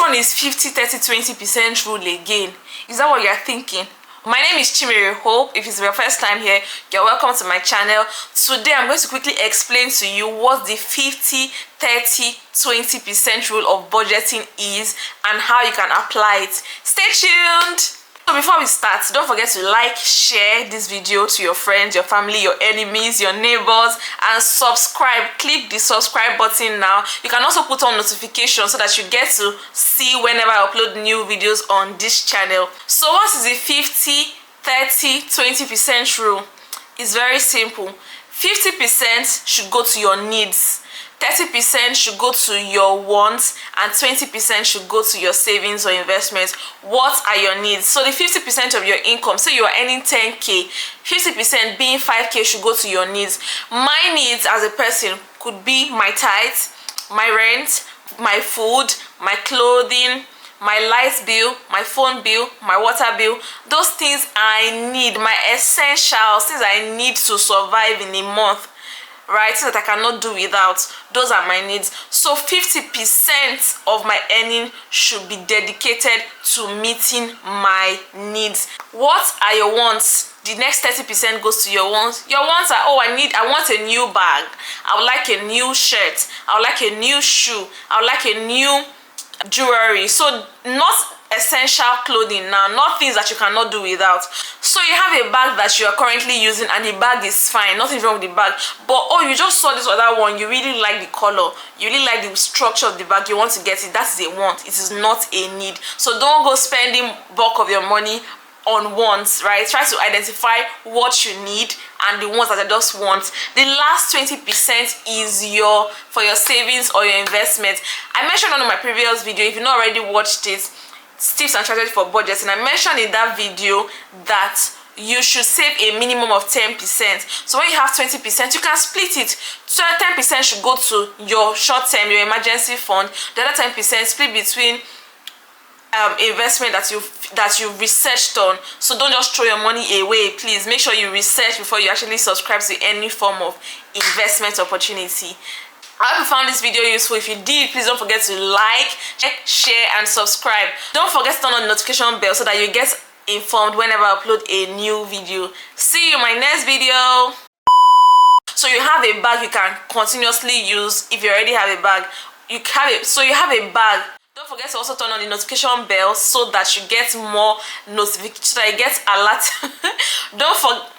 one is 50-30-20% rule again? Is that what you're thinking? My name is Chimereulukwu. If it's your first time here, you're welcome to my channel. Today I'm going to quickly explain to you what the 50-30-20% rule of budgeting is and how you can apply it. Stay tuned. So before we start, don't forget to like, share this video to your friends, your family, your enemies, your neighbors, and subscribe. Click the subscribe button now. You can also put on notifications so that you get to see whenever I upload new videos on this channel. So what is the 50-30-20% rule? It's very simple. 50% should go to your needs, 30% should go to your wants, and 20% should go to your savings or investments. What are your needs? So the 50% of your income, say you are earning 10k, 50% being 5k should go to your needs. My needs as a person could be my tithe, my rent, my food, my clothing, my light bill, my phone bill, my water bill. Those things I need, my essentials, things I need to survive in a month, right? So that I cannot do without. Those are my needs. So 50% of my earning should be dedicated to meeting my needs. What are your wants? The next 30% goes to your wants. Your wants are, I want a new bag. I would like a new shirt. I would like a new shoe. I would like a new jewelry. So not essential clothing now, not things that you cannot do without. So you have a bag that you are currently using and the bag is fine, nothing wrong with the bag, but you just saw this other one, you really like the color, you really like the structure of the bag, you want to get it. That's a want, it is not a need. So don't go spending bulk of your money on wants, right? Try to identify what you need and the ones that I just want. The last 20% is for your savings or your investment. I mentioned on my previous video, if you've not already watched it, tips and strategies for budgeting, I mentioned in that video that you should save a minimum of 10%. So when you have 20%, you can split it. So 10% should go to your short term, your emergency fund. The other 10% split between investment that you've researched on. So don't just throw your money away, please. Make sure you research before you actually subscribe to any form of investment opportunity. I hope you found this video useful. If you did, please don't forget to like, share, and subscribe. Don't forget to turn on the notification bell so that you get informed whenever I upload a new video. See you in my next video. So you have a bag you can continuously use. If you already have a bag, you have a bag. Don't forget to also turn on the notification bell so that you get more notifications, so that you get alert. Don't forget.